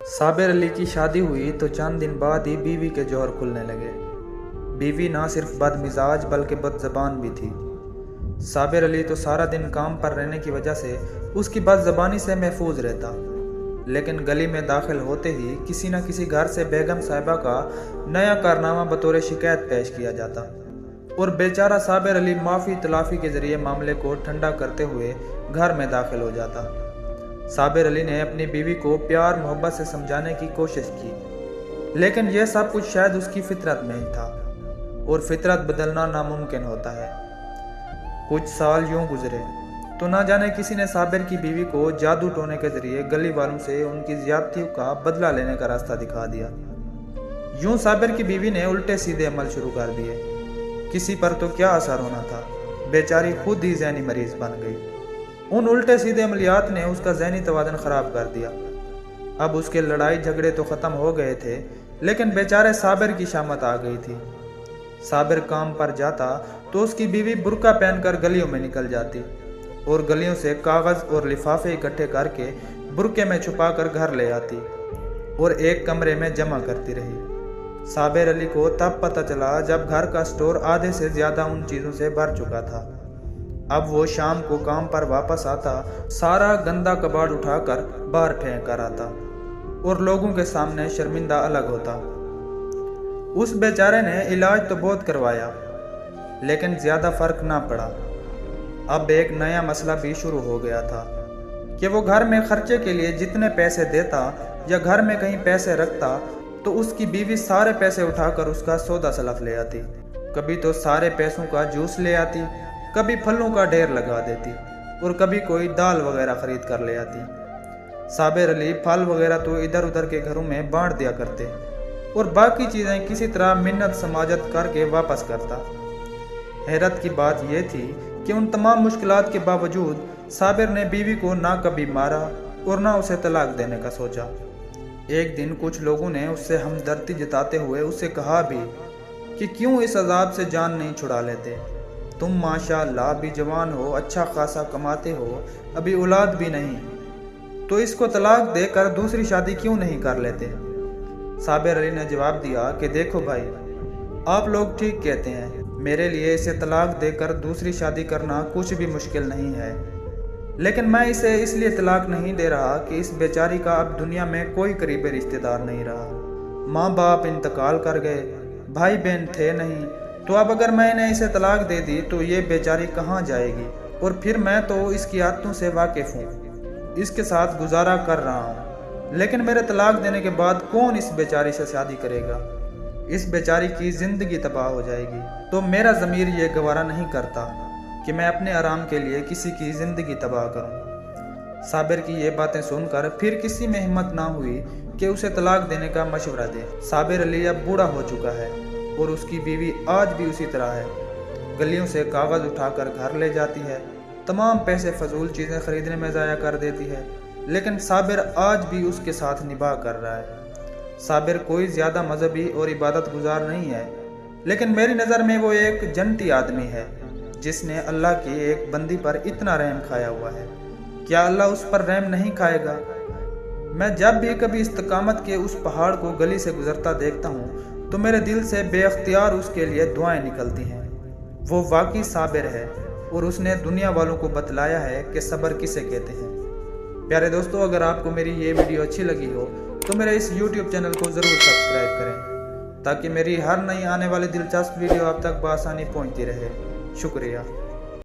साबिर अली की शादी हुई तो चंद दिन बाद ही बीवी के जौहर खुलने लगे। बीवी ना सिर्फ बदमिजाज बल्कि बदज़बान भी थी। साबिर अली तो सारा दिन काम पर रहने की वजह से उसकी बदज़बानी से महफूज रहता, लेकिन गली में दाखिल होते ही किसी न किसी घर से बेगम साहिबा का नया कारनामा बतौर शिकायत पेश किया जाता और बेचारा साबिर अली माफ़ी तलाफ़ी के ज़रिए मामले को ठंडा करते हुए घर में दाखिल हो जाता। साबिर अली ने अपनी बीवी को प्यार मोहब्बत से समझाने की कोशिश की, लेकिन यह सब कुछ शायद उसकी फितरत में ही था और फितरत बदलना नामुमकिन होता है। कुछ साल यूं गुजरे तो ना जाने किसी ने साबिर की बीवी को जादू टोने के जरिए गली वालों से उनकी ज्यादतियों का बदला लेने का रास्ता दिखा दिया। यूं साबिर की बीवी ने उल्टे सीधे अमल शुरू कर दिए। किसी पर तो क्या असर होना था, बेचारी खुद ही ज़हनी मरीज बन गई। उन उल्टे सीधे अमलियात ने उसका ज़हनी तवाज़ुन ख़राब कर दिया। अब उसके लड़ाई झगड़े तो ख़त्म हो गए थे, लेकिन बेचारे साबिर की शामत आ गई थी। साबिर काम पर जाता तो उसकी बीवी बुर्का पहनकर गलियों में निकल जाती और गलियों से कागज़ और लिफाफे इकट्ठे करके बुर्के में छुपा कर घर ले आती और एक कमरे में जमा करती रही। साबिर अली को तब पता चला जब घर का स्टोर आधे से ज़्यादा उन चीज़ों से भर चुका था। अब वो शाम को काम पर वापस आता, सारा गंदा कबाड़ उठाकर बाहर फेंक कर आता और लोगों के सामने शर्मिंदा अलग होता। उस बेचारे ने इलाज तो बहुत करवाया, लेकिन ज़्यादा फर्क ना पड़ा। अब एक नया मसला भी शुरू हो गया था कि वो घर में खर्चे के लिए जितने पैसे देता या घर में कहीं पैसे रखता तो उसकी बीवी सारे पैसे उठाकर उसका सौदा सलफ ले आती। कभी तो सारे पैसों का जूस ले आती, कभी फलों का ढेर लगा देती और कभी कोई दाल वगैरह खरीद कर ले आती। साबिर अली फल वगैरह तो इधर उधर के घरों में बांट दिया करते और बाकी चीज़ें किसी तरह मिन्नत समाजत करके वापस करता। हैरत की बात यह थी कि उन तमाम मुश्किलात के बावजूद साबिर ने बीवी को ना कभी मारा और ना उसे तलाक देने का सोचा। एक दिन कुछ लोगों ने उससे हमदर्दी जताते हुए उससे कहा भी कि क्यों इस अजाब से जान नहीं छुड़ा लेते, तुम माशाअल्लाह भी जवान हो, अच्छा खासा कमाते हो, अभी औलाद भी नहीं, तो इसको तलाक देकर दूसरी शादी क्यों नहीं कर लेते। साबिर अली ने जवाब दिया कि देखो भाई, आप लोग ठीक कहते हैं, मेरे लिए इसे तलाक देकर दूसरी शादी करना कुछ भी मुश्किल नहीं है, लेकिन मैं इसे इसलिए तलाक नहीं दे रहा कि इस बेचारी का अब दुनिया में कोई करीबी रिश्तेदार नहीं रहा। माँ बाप इंतकाल कर गए, भाई बहन थे नहीं, तो अब अगर मैंने इसे तलाक दे दी तो ये बेचारी कहाँ जाएगी, और फिर मैं तो इसकी आदतों से वाकिफ़ हूँ, इसके साथ गुजारा कर रहा हूँ, लेकिन मेरे तलाक देने के बाद कौन इस बेचारी से शादी करेगा, इस बेचारी की ज़िंदगी तबाह हो जाएगी। तो मेरा ज़मीर ये गवारा नहीं करता कि मैं अपने आराम के लिए किसी की ज़िंदगी तबाह करूं। साबिर की ये बातें सुनकर फिर किसी में हिम्मत ना हुई कि उसे तलाक देने का मशवरा दे। साबिर अली अब बूढ़ा हो चुका है और उसकी बीवी आज भी उसी तरह है। गलियों से कागज़ उठाकर घर ले जाती है, तमाम पैसे फजूल चीज़ें खरीदने में ज़ाया कर देती है, लेकिन साबिर आज भी उसके साथ निभाह कर रहा है। साबिर कोई ज़्यादा मजहबी और इबादत गुजार नहीं है, लेकिन मेरी नज़र में वो एक जन्नती आदमी है जिसने अल्लाह की एक बंदी पर इतना रहम खाया हुआ है। क्या अल्लाह उस पर रहम नहीं खाएगा। मैं जब भी कभी इस्तिकामत के उस पहाड़ को गली से गुजरता देखता हूँ तो मेरे दिल से बेअख्तियार उसके लिए दुआएं निकलती हैं। वो वाकई साबिर है और उसने दुनिया वालों को बतलाया है कि सब्र किसे कहते हैं। प्यारे दोस्तों, अगर आपको मेरी ये वीडियो अच्छी लगी हो तो मेरे इस YouTube चैनल को ज़रूर सब्सक्राइब करें ताकि मेरी हर नई आने वाली दिलचस्प वीडियो आप तक बआसानी पहुंचती रहे। शुक्रिया।